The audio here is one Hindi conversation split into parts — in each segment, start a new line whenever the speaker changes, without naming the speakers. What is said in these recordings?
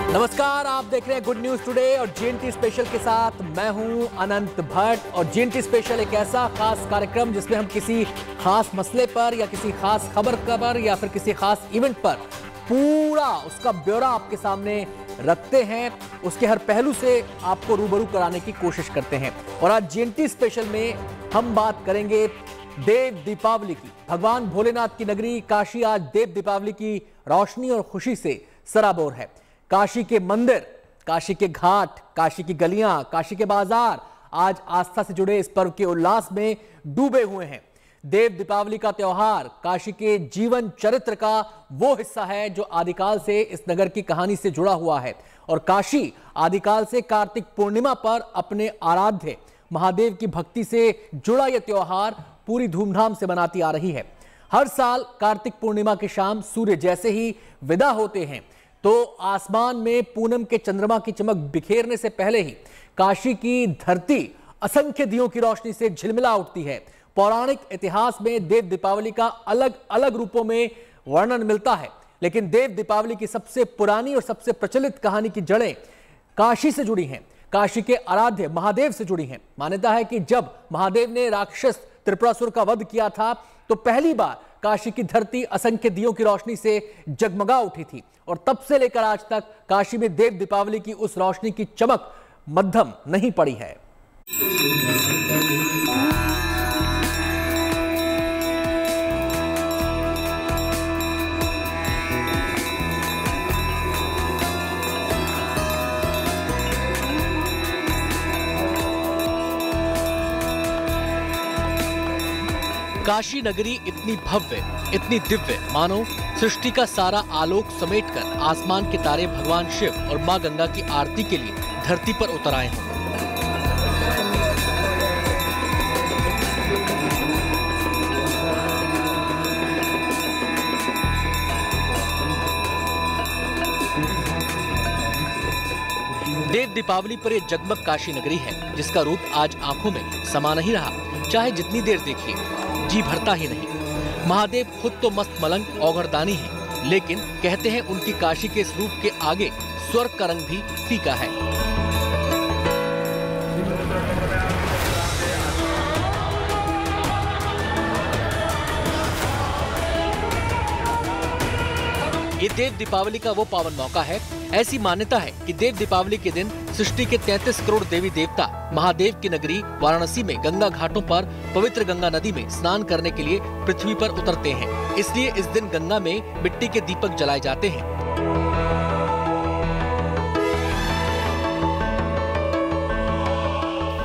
नमस्कार, आप देख रहे हैं गुड न्यूज टुडे और जीएनटी स्पेशल के साथ मैं हूं अनंत भट्ट। और जीएनटी स्पेशल एक ऐसा खास कार्यक्रम जिसमें हम किसी खास मसले पर या किसी खास खबर पर या फिर किसी खास इवेंट पर पूरा उसका ब्यौरा आपके सामने रखते हैं, उसके हर पहलू से आपको रूबरू कराने की कोशिश करते हैं। और आज जीएनटी स्पेशल में हम बात करेंगे देव दीपावली की। भगवान भोलेनाथ की नगरी काशी आज देव दीपावली की रोशनी और खुशी से सराबोर है। काशी के मंदिर, काशी के घाट, काशी की गलियां, काशी के बाजार आज आस्था से जुड़े इस पर्व के उल्लास में डूबे हुए हैं। देव दीपावली का त्योहार काशी के जीवन चरित्र का वो हिस्सा है जो आदिकाल से इस नगर की कहानी से जुड़ा हुआ है। और काशी आदिकाल से कार्तिक पूर्णिमा पर अपने आराध्य महादेव की भक्ति से जुड़ा यह त्योहार पूरी धूमधाम से मनाती आ रही है। हर साल कार्तिक पूर्णिमा की शाम सूर्य जैसे ही विदा होते हैं तो आसमान में पूनम के चंद्रमा की चमक बिखेरने से पहले ही काशी की धरती असंख्य दियों की रोशनी से झिलमिला उठती है। पौराणिक इतिहास में देव दीपावली का अलग अलग रूपों में वर्णन मिलता है, लेकिन देव दीपावली की सबसे पुरानी और सबसे प्रचलित कहानी की जड़ें काशी से जुड़ी हैं, काशी के आराध्य महादेव से जुड़ी हैं। मान्यता है कि जब महादेव ने राक्षस त्रिपुरासुर का वध किया था तो पहली बार काशी की धरती असंख्य दियों की रोशनी से जगमगा उठी थी और तब से लेकर आज तक काशी में देव दीपावली की उस रोशनी की चमक मद्धम नहीं पड़ी है। काशी नगरी इतनी भव्य, इतनी दिव्य, मानो सृष्टि का सारा आलोक समेटकर आसमान के तारे भगवान शिव और मां गंगा की आरती के लिए धरती पर उतर आए हैं। देव दीपावली पर यह जगमग काशी नगरी है जिसका रूप आज आंखों में समा नहीं रहा, चाहे जितनी देर देखिए जी भरता ही नहीं। महादेव खुद तो मस्त मलंग औघरदानी है, लेकिन कहते हैं उनकी काशी के इस रूप के आगे स्वर्ग का रंग भी फीका है। ये देव दीपावली का वो पावन मौका है। ऐसी मान्यता है कि देव दीपावली के दिन सृष्टि के 33 करोड़ देवी देवता महादेव की नगरी वाराणसी में गंगा घाटों पर पवित्र गंगा नदी में स्नान करने के लिए पृथ्वी पर उतरते हैं। इसलिए इस दिन गंगा में मिट्टी के दीपक जलाए जाते हैं।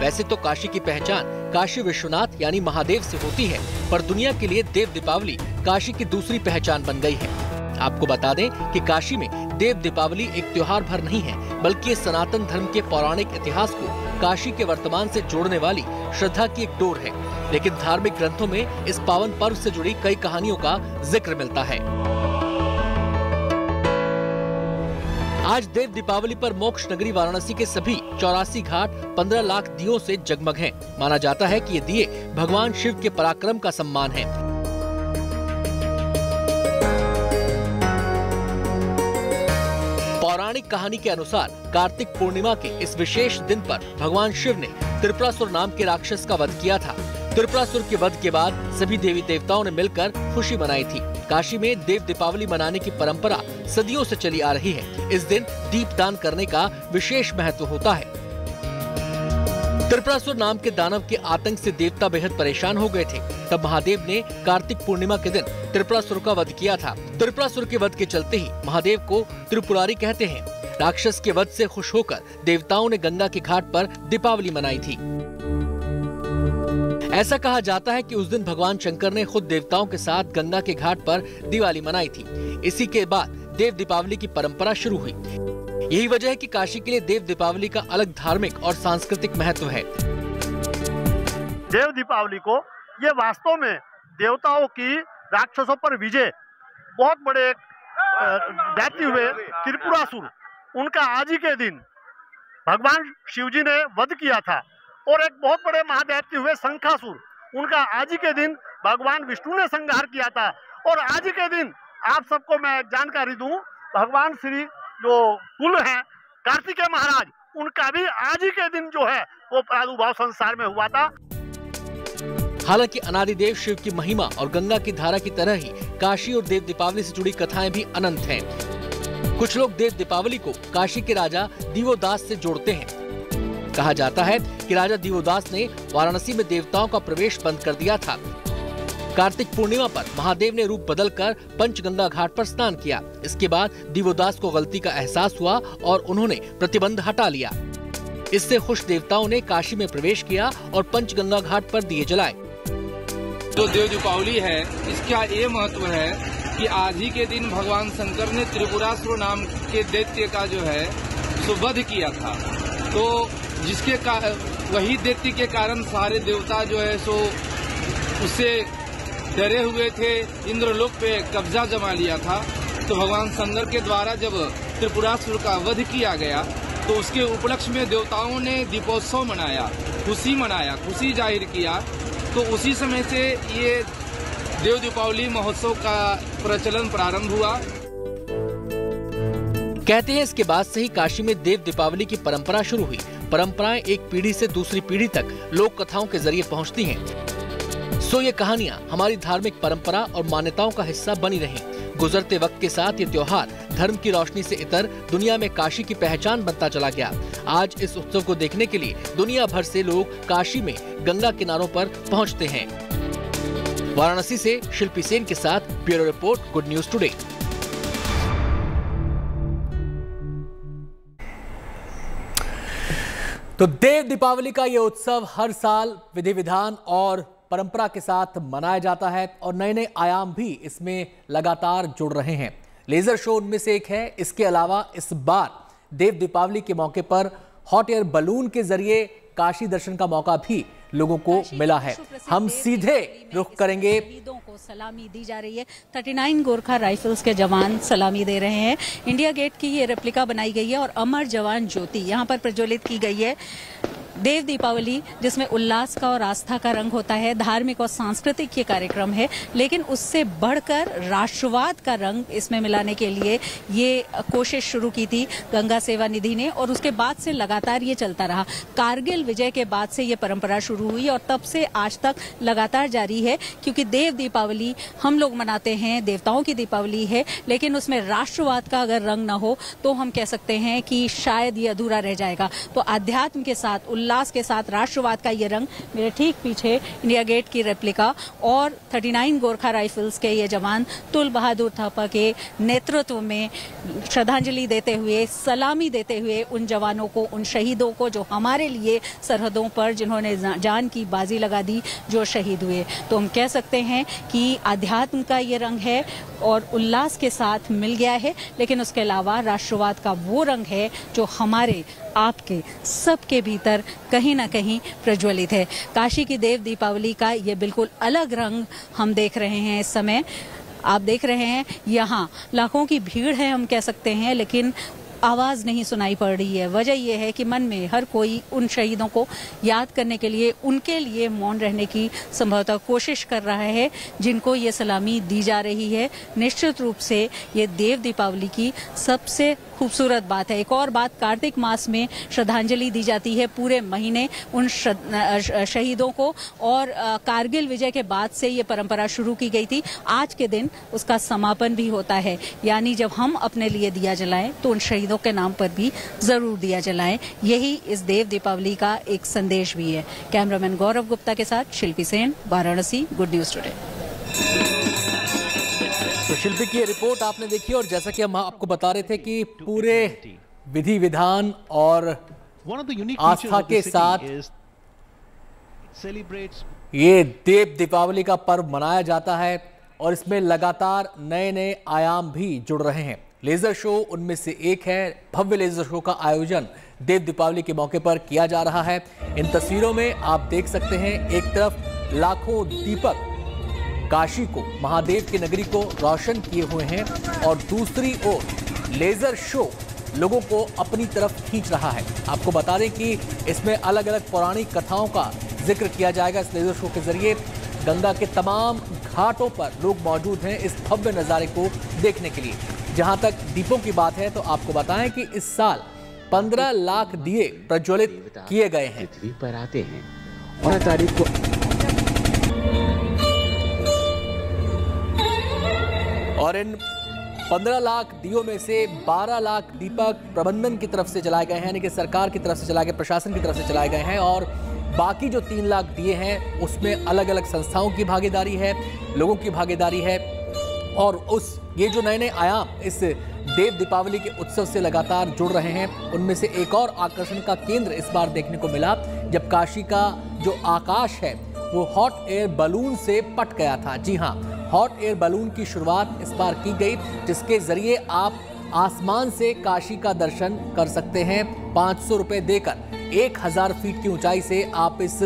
वैसे तो काशी की पहचान काशी विश्वनाथ यानी महादेव से होती है, पर दुनिया के लिए देव दीपावली काशी की दूसरी पहचान बन गई है। आपको बता दें कि काशी में देव दीपावली एक त्योहार भर नहीं है, बल्कि सनातन धर्म के पौराणिक इतिहास को काशी के वर्तमान से जोड़ने वाली श्रद्धा की एक डोर है। लेकिन धार्मिक ग्रंथों में इस पावन पर्व से जुड़ी कई कहानियों का जिक्र मिलता है। आज देव दीपावली पर मोक्ष नगरी वाराणसी के सभी 84 घाट 15 लाख दियों से जगमग हैं। माना जाता है कि ये दिए भगवान शिव के पराक्रम का सम्मान है। पौराणिक कहानी के अनुसार कार्तिक पूर्णिमा के इस विशेष दिन पर भगवान शिव ने त्रिपुरासुर नाम के राक्षस का वध किया था। त्रिपुरासुर के वध के बाद सभी देवी देवताओं ने मिलकर खुशी मनाई थी। काशी में देव दीपावली मनाने की परंपरा सदियों से चली आ रही है। इस दिन दीपदान करने का विशेष महत्व होता है। त्रिपुरासुर नाम के दानव के आतंक से देवता बेहद परेशान हो गए थे। तब महादेव ने कार्तिक पूर्णिमा के दिन त्रिपुरासुर का वध किया था। त्रिपुरासुर के वध के चलते ही महादेव को त्रिपुरारी कहते हैं। राक्षस के वध से खुश होकर देवताओं ने गंगा के घाट पर दीपावली मनाई थी। ऐसा कहा जाता है कि उस दिन भगवान शंकर ने खुद देवताओं के साथ गंगा के घाट पर दिवाली मनाई थी। इसी के बाद देव दीपावली की परंपरा शुरू हुई। यही वजह है कि काशी के लिए देव दीपावली का अलग धार्मिक और सांस्कृतिक महत्व है।
देव दीपावली को ये वास्तव में देवताओं की राक्षसों पर विजय, बहुत बड़े दैत्य हुए त्रिपुरासुर, उनका आज ही के दिन भगवान शिवजी ने वध किया था। और एक बहुत बड़े महादैत्य हुए शंखासुर, उनका आज ही के दिन भगवान विष्णु ने संहार किया था। और आज ही के दिन आप सबको मैं जानकारी दूं, भगवान श्री जो कुल हैं कार्तिकेय महाराज, उनका भी आज ही के दिन जो है वो प्रादुर्भाव संसार में हुआ था।
हालांकि अनादिदेव शिव की महिमा और गंगा की धारा की तरह ही काशी और देव दीपावली से जुड़ी कथाएं भी अनंत हैं। कुछ लोग देव दीपावली को काशी के राजा दिवोदास से जोड़ते हैं। कहा जाता है कि राजा दिवोदास ने वाराणसी में देवताओं का प्रवेश बंद कर दिया था। कार्तिक पूर्णिमा पर महादेव ने रूप बदलकर पंचगंगा घाट पर स्नान किया। इसके बाद दिवोदास को गलती का एहसास हुआ और उन्होंने प्रतिबंध हटा लिया। इससे खुश देवताओं ने काशी में प्रवेश किया और पंचगंगा घाट पर दिए जलाए।
जो देव दीपावली है, इसका ये महत्व है कि आज ही के दिन भगवान शंकर ने त्रिपुरासुर नाम के दैत्य का जो है सो वध किया था। तो जिसके वही दैत्य के कारण सारे देवता जो है सो उससे डरे हुए थे, इंद्रलोक पे कब्जा जमा लिया था। तो भगवान शंकर के द्वारा जब त्रिपुरासुर का वध किया गया तो उसके उपलक्ष्य में देवताओं ने दीपोत्सव मनाया, खुशी जाहिर किया। तो उसी समय से ये देव दीपावली महोत्सव का प्रचलन प्रारंभ हुआ।
कहते हैं इसके बाद से ही काशी में देव दीपावली की परंपरा शुरू हुई। परंपराएं एक पीढ़ी से दूसरी पीढ़ी तक लोक कथाओं के जरिए पहुंचती हैं। सो ये कहानियां हमारी धार्मिक परंपरा और मान्यताओं का हिस्सा बनी रहीं। गुजरते वक्त के साथ ये त्योहार धर्म की रोशनी से इतर दुनिया में काशी की पहचान बनता चला गया। आज इस उत्सव को देखने के लिए दुनिया भर से लोग काशी में गंगा किनारों पर पहुंचते हैं। वाराणसी से शिल्पी सेन के साथ bureau report, good news today. तो देव दीपावली का ये उत्सव हर साल विधि विधान और परंपरा के साथ मनाया जाता है और नए नए आयाम भी इसमें लगातार जुड़ रहे हैं। लेजर शो उनमें से एक है। इसके अलावा इस बार देव दीपावली के मौके पर हॉट एयर बलून के जरिए काशी दर्शन का मौका भी लोगों को मिला है। हम सीधे रुख करेंगे।
शहीदों को सलामी दी जा रही है। 39 गोरखा राइफल्स के जवान सलामी दे रहे हैं। इंडिया गेट की ये रेप्लिका बनाई गई है और अमर जवान ज्योति यहाँ पर प्रज्वलित की गई है। देव दीपावली जिसमें उल्लास का और आस्था का रंग होता है, धार्मिक और सांस्कृतिक ये कार्यक्रम है, लेकिन उससे बढ़कर राष्ट्रवाद का रंग इसमें मिलाने के लिए ये कोशिश शुरू की थी गंगा सेवा निधि ने और उसके बाद से लगातार ये चलता रहा। कारगिल विजय के बाद से ये परंपरा शुरू हुई और तब से आज तक लगातार जारी है, क्योंकि देव दीपावली हम लोग मनाते हैं, देवताओं की दीपावली है, लेकिन उसमें राष्ट्रवाद का अगर रंग न हो तो हम कह सकते हैं कि शायद ये अधूरा रह जाएगा। तो अध्यात्म के साथ, उल्लास के साथ राष्ट्रवाद का ये रंग, मेरे ठीक पीछे इंडिया गेट की रेप्लिका और 39 गोरखा राइफल्स के ये जवान तुल बहादुर थापा के नेतृत्व में श्रद्धांजलि देते हुए, सलामी देते हुए उन जवानों को, उन शहीदों को जो हमारे लिए सरहदों पर जिन्होंने जान की बाजी लगा दी, जो शहीद हुए। तो हम कह सकते हैं कि आध्यात्म का ये रंग है और उल्लास के साथ मिल गया है, लेकिन उसके अलावा राष्ट्रवाद का वो रंग है जो हमारे, आपके, सबके भीतर कहीं ना कहीं प्रज्वलित है। काशी की देव दीपावली का ये बिल्कुल अलग रंग हम देख रहे हैं इस समय। आप देख रहे हैं यहाँ लाखों की भीड़ है हम कह सकते हैं, लेकिन आवाज़ नहीं सुनाई पड़ रही है। वजह यह है कि मन में हर कोई उन शहीदों को याद करने के लिए, उनके लिए मौन रहने की संभवतः कोशिश कर रहा है, जिनको ये सलामी दी जा रही है। निश्चित रूप से ये देव दीपावली की सबसे खूबसूरत बात है। एक और बात, कार्तिक मास में श्रद्धांजलि दी जाती है पूरे महीने उन शहीदों को, और कारगिल विजय के बाद से ये परंपरा शुरू की गई थी। आज के दिन उसका समापन भी होता है, यानी जब हम अपने लिए दिया जलाएं तो उन शहीदों के नाम पर भी जरूर दिया जलाएं। यही इस देव दीपावली का एक संदेश भी है। कैमरामैन गौरव गुप्ता के साथ Shilpi Sen, Varanasi, good news today.
तो शिल्पी की रिपोर्ट आपने देखी और जैसा कि हम आपको बता रहे थे कि पूरे विधि विधान और आस्था के साथ ये देव दीपावली का पर्व मनाया जाता है और इसमें लगातार नए नए आयाम भी जुड़ रहे हैं। लेजर शो उनमें से एक है। भव्य लेजर शो का आयोजन देव दीपावली के मौके पर किया जा रहा है। इन तस्वीरों में आप देख सकते हैं, एक तरफ लाखों दीपक काशी को, महादेव की नगरी को रोशन किए हुए हैं और दूसरी ओर लेजर शो लोगों को अपनी तरफ खींच रहा है। आपको बता दें कि इसमें अलग अलग पौराणिक कथाओं का जिक्र किया जाएगा इस लेजर शो के जरिए। गंगा के तमाम घाटों पर लोग मौजूद हैं इस भव्य नज़ारे को देखने के लिए। जहां तक दीपों की बात है तो आपको बताएं कि इस साल 15 लाख दिए प्रज्वलित किए गए हैं।
पृथ्वी पर आते हैं और तारीख को
और इन 15 लाख दियों में से 12 लाख दीपक प्रबंधन की तरफ से जलाए गए हैं, यानी कि सरकार की तरफ से जलाए गए, प्रशासन की तरफ से जलाए गए हैं। और बाकी जो 3 लाख दिए हैं उसमें अलग अलग संस्थाओं की भागीदारी है, लोगों की भागीदारी है। और ये जो नए नए आयाम इस देव दीपावली के उत्सव से लगातार जुड़ रहे हैं, उनमें से एक और आकर्षण का केंद्र इस बार देखने को मिला जब काशी का जो आकाश है वो हॉट एयर बलून से पट गया था। जी हाँ, हॉट एयर बलून की शुरुआत इस बार की गई, जिसके जरिए आप आसमान से काशी का दर्शन कर सकते हैं 500 रुपए देकर। 1000 फीट की ऊंचाई से आप इस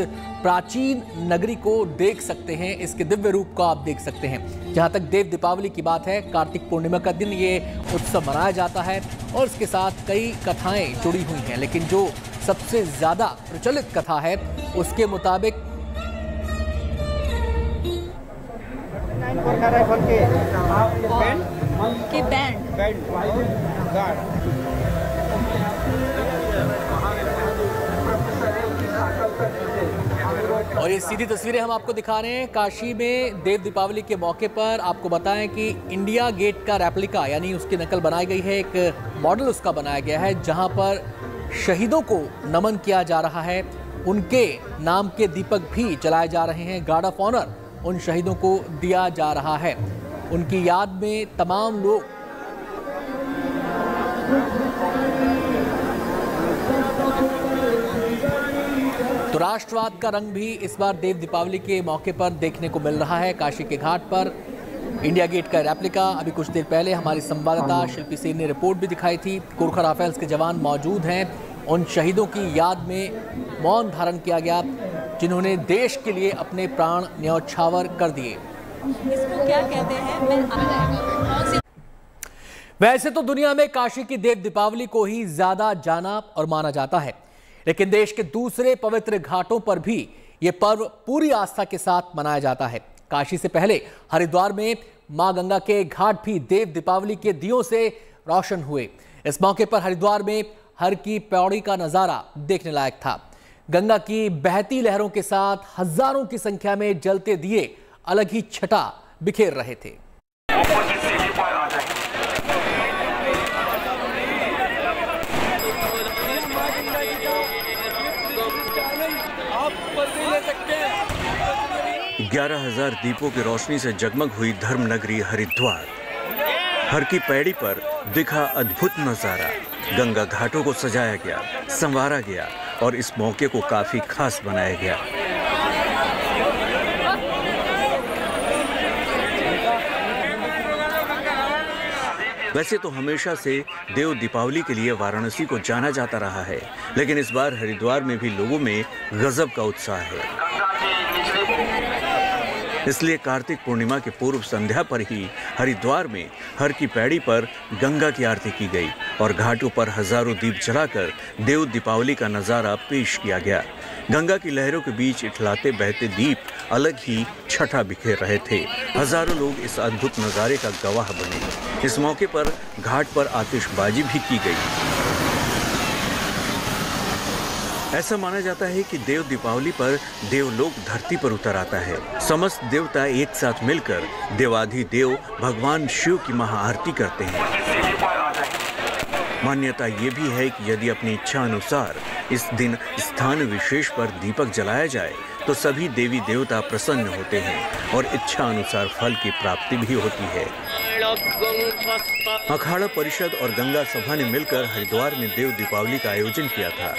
प्राचीन नगरी को देख सकते हैं, इसके दिव्य रूप को आप देख सकते हैं। जहां तक देव दीपावली की बात है, कार्तिक पूर्णिमा का दिन ये उत्सव मनाया जाता है और इसके साथ कई कथाएं जुड़ी हुई हैं, लेकिन जो सबसे ज्यादा प्रचलित कथा है उसके मुताबिक और ये सीधी तस्वीरें हम आपको दिखा रहे हैं काशी में देव दीपावली के मौके पर। आपको बताएं कि इंडिया गेट का रेप्लिका यानी उसकी नकल बनाई गई है, एक मॉडल उसका बनाया गया है जहां पर शहीदों को नमन किया जा रहा है। उनके नाम के दीपक भी जलाए जा रहे हैं, गार्ड ऑफ ऑनर उन शहीदों को दिया जा रहा है। उनकी याद में तमाम लोग तो राष्ट्रवाद का रंग भी इस बार देव दीपावली के मौके पर देखने को मिल रहा है। काशी के घाट पर इंडिया गेट का रेप्लिका अभी कुछ देर पहले हमारी संवाददाता शिल्पी सेन ने रिपोर्ट भी दिखाई थी। गोरखा राफेल्स के जवान मौजूद हैं। उन शहीदों की याद में मौन धारण किया गया जिन्होंने देश के लिए अपने प्राण न्यौछावर कर दिए।
इसको क्या कहते हैं?
वैसे तो दुनिया में काशी की देव दीपावली को ही ज्यादा जाना और माना जाता है, लेकिन देश के दूसरे पवित्र घाटों पर भी यह पर्व पूरी आस्था के साथ मनाया जाता है। काशी से पहले हरिद्वार में मां गंगा के घाट भी देव दीपावली के दियों से रोशन हुए। इस मौके पर हरिद्वार में हर की पौड़ी का नजारा देखने लायक था। गंगा की बहती लहरों के साथ हजारों की संख्या में जलते दिए अलग ही छटा बिखेर रहे थे।
ग्यारह 11,000 दीपों की रोशनी से जगमग हुई धर्मनगरी हरिद्वार। हर की पैड़ी पर दिखा अद्भुत नजारा। गंगा घाटों को सजाया गया, संवारा गया और इस मौके को काफी खास बनाया गया। वैसे तो हमेशा से देव दीपावली के लिए वाराणसी को जाना जाता रहा है, लेकिन इस बार हरिद्वार में भी लोगों में गजब का उत्साह है। इसलिए कार्तिक पूर्णिमा के पूर्व संध्या पर ही हरिद्वार में हर की पैड़ी पर गंगा की आरती की गई और घाटों पर हजारों दीप जलाकर देव दीपावली का नजारा पेश किया गया। गंगा की लहरों के बीच इठलाते बहते दीप अलग ही छटा बिखेर रहे थे। हजारों लोग इस अद्भुत नजारे का गवाह बने। इस मौके पर घाट पर आतिशबाजी भी की गई। ऐसा माना जाता है कि देव दीपावली पर देवलोक धरती पर उतर आता है। समस्त देवता एक साथ मिलकर देवाधिदेव भगवान शिव की महाआरती करते हैं। मान्यता ये भी है कि यदि अपनी इच्छा अनुसार इस दिन स्थान विशेष पर दीपक जलाया जाए तो सभी देवी देवता प्रसन्न होते हैं और इच्छा अनुसार फल की प्राप्ति भी होती है। अखाड़ा परिषद और गंगा सभा ने मिलकर हरिद्वार में देव दीपावली का आयोजन किया था।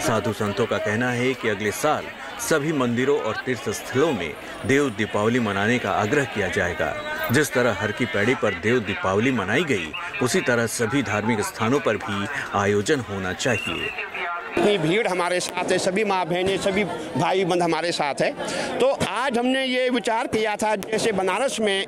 साधु संतों का कहना है कि अगले साल सभी मंदिरों और तीर्थ स्थलों में देव दीपावली मनाने का आग्रह किया जाएगा। जिस तरह हर की पैड़ी पर देव दीपावली मनाई गई, उसी तरह सभी धार्मिक स्थानों पर भी आयोजन होना चाहिए।
इतनी भीड़ हमारे साथ है, सभी माँ बहनें, सभी भाई बंद हमारे साथ है। तो आज हमने ये विचार किया था, जैसे बनारस में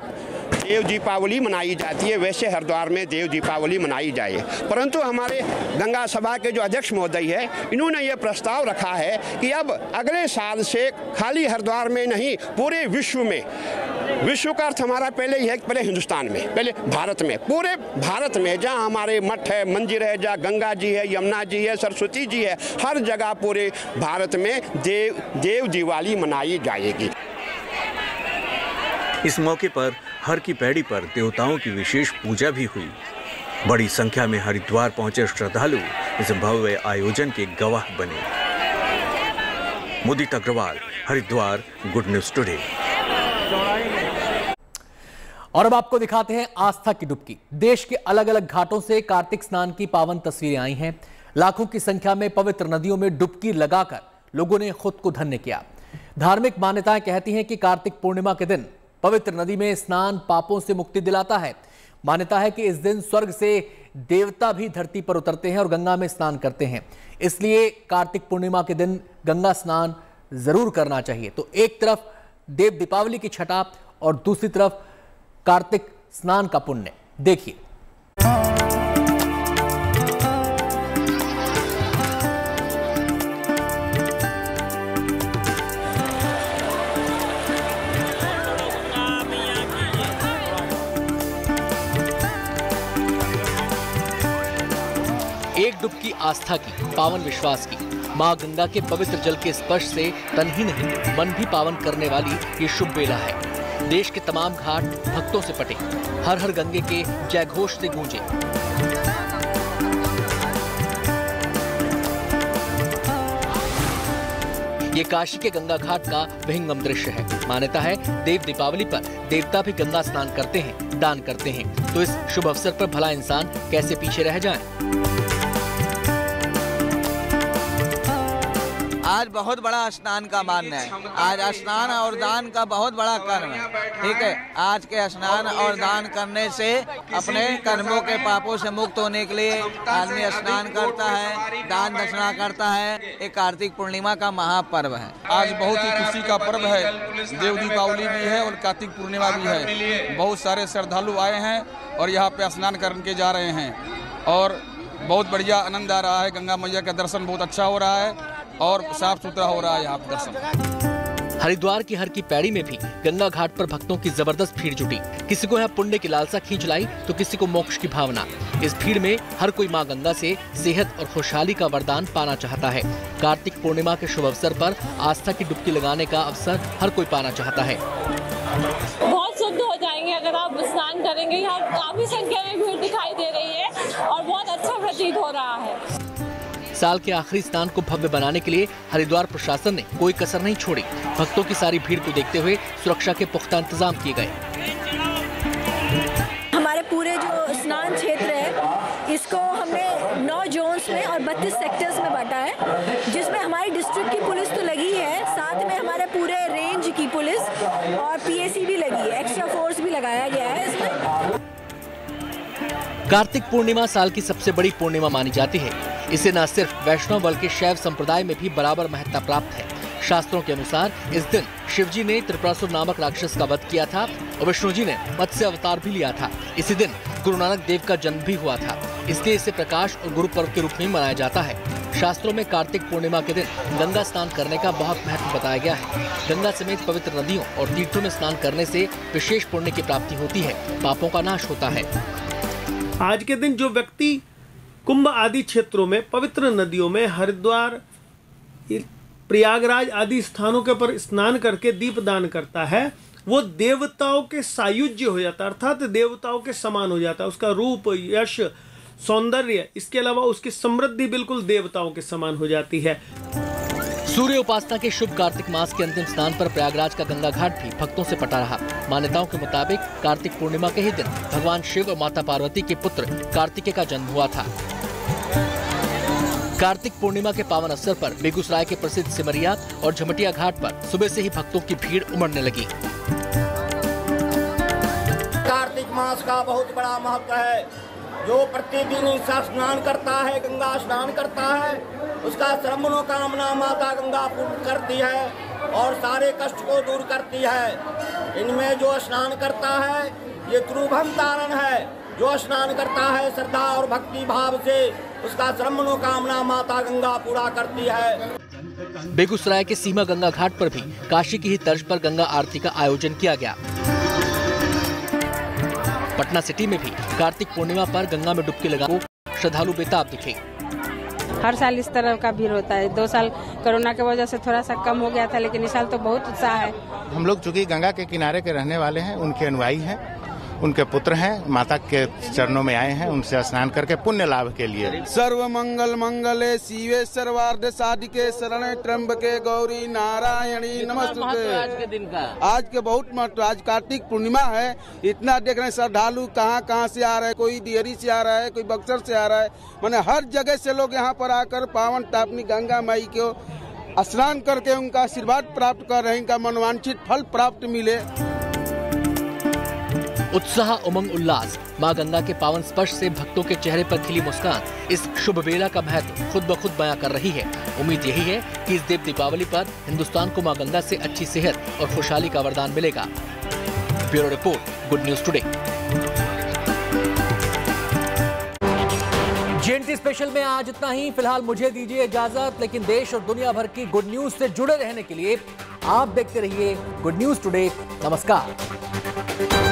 देव दीपावली मनाई जाती है वैसे हरिद्वार में देव दीपावली मनाई जाए। परंतु हमारे गंगा सभा के जो अध्यक्ष महोदय है, इन्होंने ये प्रस्ताव रखा है कि अब अगले साल से खाली हरिद्वार में नहीं पूरे विश्व में, विश्व का अर्थ हमारा पहले ही है, पहले हिंदुस्तान में, पहले भारत में, पूरे भारत में जहाँ हमारे मठ है, मंदिर है, जहाँ गंगा जी है, यमुना जी है, सरस्वती जी है, हर जगह पूरे भारत में देव दिवाली मनाई जाएगी।
इस मौके पर हर की पैड़ी पर देवताओं की विशेष पूजा भी हुई। बड़ी संख्या में हरिद्वार पहुंचे श्रद्धालु इस भव्य आयोजन के गवाह बने। Mudit Agarwal, Haridwar, good news today.
और अब आपको दिखाते हैं आस्था की डुबकी। देश के अलग अलग घाटों से कार्तिक स्नान की पावन तस्वीरें आई हैं। लाखों की संख्या में पवित्र नदियों में डुबकी लगाकर लोगों ने खुद को धन्य किया। धार्मिक मान्यताएं कहती हैं कि कार्तिक पूर्णिमा के दिन पवित्र नदी में स्नान पापों से मुक्ति दिलाता है। मान्यता है कि इस दिन स्वर्ग से देवता भी धरती पर उतरते हैं और गंगा में स्नान करते हैं। इसलिए कार्तिक पूर्णिमा के दिन गंगा स्नान जरूर करना चाहिए। तो एक तरफ देव दीपावली की छठा और दूसरी तरफ कार्तिक स्नान का पुण्य। देखिए। एक डुबकी आस्था की, पावन विश्वास की। मां गंगा के पवित्र जल के स्पर्श से तन ही नहीं मन भी पावन करने वाली ये शुभ बेला है। देश के तमाम घाट भक्तों से पटे, हर हर गंगे के जय घोष से गूंजे। ये काशी के गंगा घाट का विहंगम दृश्य है। मान्यता है देव दीपावली पर देवता भी गंगा स्नान करते हैं, दान करते हैं। तो इस शुभ अवसर पर भला इंसान कैसे पीछे रह जाए।
आज बहुत बड़ा स्नान का मान्य है। आज स्नान और दान का बहुत बड़ा कर्म है। ठीक है, आज के स्नान और दान करने से अपने कर्मों के पापों से मुक्त होने के लिए आदमी स्नान करता है, दान दक्षिणा करता है। एक कार्तिक पूर्णिमा का महापर्व है।
आज बहुत ही खुशी का पर्व है। देव दीपावली भी है और कार्तिक पूर्णिमा भी है। बहुत सारे श्रद्धालु आए हैं और यहाँ पे स्नान करके जा रहे हैं और बहुत बढ़िया आनंद आ रहा है। गंगा मैया का दर्शन बहुत अच्छा हो रहा है और साफ सुथरा हो रहा है यहाँ पर दर्शन।
हरिद्वार की हर की पैड़ी में भी गंगा घाट पर भक्तों की जबरदस्त भीड़ जुटी। किसी को यहाँ पुण्य की लालसा खींच लाई तो किसी को मोक्ष की भावना। इस भीड़ में हर कोई मां गंगा से सेहत और खुशहाली का वरदान पाना चाहता है। कार्तिक पूर्णिमा के शुभ अवसर पर आस्था की डुबकी लगाने का अवसर हर कोई पाना चाहता है।
बहुत शुद्ध हो जाएंगे अगर आप स्नान करेंगे। यहाँ काफी संख्या में भीड़ दिखाई दे रही है और बहुत अच्छा प्रतीत हो रहा है।
साल के आखिरी स्नान को भव्य बनाने के लिए हरिद्वार प्रशासन ने कोई कसर नहीं छोड़ी। भक्तों की सारी भीड़ को देखते हुए सुरक्षा के पुख्ता इंतजाम किए गए।
हमारे पूरे जो स्नान क्षेत्र है इसको हमने 9 जोन्स में और 32 सेक्टर्स में बांटा है, जिसमें हमारी डिस्ट्रिक्ट की पुलिस तो लगी है, साथ में हमारे पूरे रेंज की पुलिस और पीएसी भी लगी है। एक्स्ट्रा फोर्स भी लगाया गया है इसमें।
कार्तिक पूर्णिमा साल की सबसे बड़ी पूर्णिमा मानी जाती है। इसे न सिर्फ वैष्णव बल्कि शैव संप्रदाय में भी बराबर महत्ता प्राप्त है। शास्त्रों के अनुसार इस दिन शिवजी ने त्रिपुरासुर नामक राक्षस का वध किया था और विष्णु जी ने मत्स्य अवतार भी लिया था। इसी दिन गुरु नानक देव का जन्म भी हुआ था, इसलिए इसे प्रकाश और गुरु पर्व के रूप में मनाया जाता है। शास्त्रों में कार्तिक पूर्णिमा के दिन गंगा स्नान करने का बहुत महत्व बताया गया है। गंगा समेत पवित्र नदियों और तीर्थों में स्नान करने से विशेष पुण्य की प्राप्ति होती है, पापों का नाश होता है।
आज के दिन जो व्यक्ति कुंभ आदि क्षेत्रों में पवित्र नदियों में हरिद्वार, प्रयागराज आदि स्थानों के पर स्नान करके दीपदान करता है, वो देवताओं के सायुज्य हो जाता है, अर्थात देवताओं के समान हो जाता है। उसका रूप, यश, सौंदर्य, इसके अलावा उसकी समृद्धि बिल्कुल देवताओं के समान हो जाती है।
सूर्य उपासना के शुभ कार्तिक मास के अंतिम स्नान पर प्रयागराज का गंगा घाट भी भक्तों से पटा रहा। मान्यताओं के मुताबिक कार्तिक पूर्णिमा के ही दिन भगवान शिव और माता पार्वती के पुत्र कार्तिकेय का जन्म हुआ था। कार्तिक पूर्णिमा के पावन अवसर पर बेगूसराय के प्रसिद्ध सिमरिया और झमटिया घाट पर सुबह से ही भक्तों की भीड़ उमड़ने लगी।
कार्तिक मास का बहुत बड़ा महत्व है। जो प्रतिदिन इसका स्नान करता है, गंगा स्नान करता है, उसका सर्व मनोकामना माता गंगा पूर्ण करती है और सारे कष्ट को दूर करती है। इनमें जो स्नान करता है ये त्रिभुवन तारण है। जो स्नान करता है श्रद्धा और भक्ति भाव से, उसका सर्व मनोकामना माता गंगा पूरा करती है।
बेगूसराय के सीमा गंगा घाट पर भी काशी की ही तर्ज पर गंगा आरती का आयोजन किया गया। पटना सिटी में भी कार्तिक पूर्णिमा पर गंगा में डुबकी लगा श्रद्धालु बेताब दिखे।
हर साल इस तरह का भीड़ होता है। 2 साल कोरोना की वजह से थोड़ा सा कम हो गया था, लेकिन इस साल तो बहुत उत्साह है।
हम लोग चूंकि गंगा के किनारे के रहने वाले हैं, उनके अनुयायी हैं, उनके पुत्र हैं, माता के चरणों में आए हैं, उनसे स्नान करके पुण्य लाभ के लिए।
सर्व मंगल मंगले शिवे सर्वार्थ साधिके शरणे त्र्यंबके गौरी नारायणी नमस्तुते।
आज के दिन का
आज के बहुत महत्व। आज कार्तिक पूर्णिमा है। इतना देख रहे हैं श्रद्धालु कहाँ से आ रहे हैं। कोई दियरी से आ रहा है, कोई बक्सर से आ रहा है। मैंने हर जगह से लोग यहाँ पर आकर पावन तापनी गंगा माई को स्नान करके उनका आशीर्वाद प्राप्त कर रहे हैं। इनका मनोवांछित फल प्राप्त मिले।
उत्साह, उमंग, उल्लास, मां गंगा के पावन स्पर्श से भक्तों के चेहरे पर खिली मुस्कान इस शुभ वेला का महत्व खुद ब खुद बयां कर रही है। उम्मीद यही है कि इस देव दीपावली पर हिंदुस्तान को मां गंगा से अच्छी सेहत और खुशहाली का वरदान मिलेगा। Bureau report, good news today. जयंती स्पेशल में आज इतना ही। फिलहाल मुझे दीजिए इजाजत, लेकिन देश और दुनिया भर की गुड न्यूज से जुड़े रहने के लिए आप देखते रहिए गुड न्यूज टुडे। नमस्कार।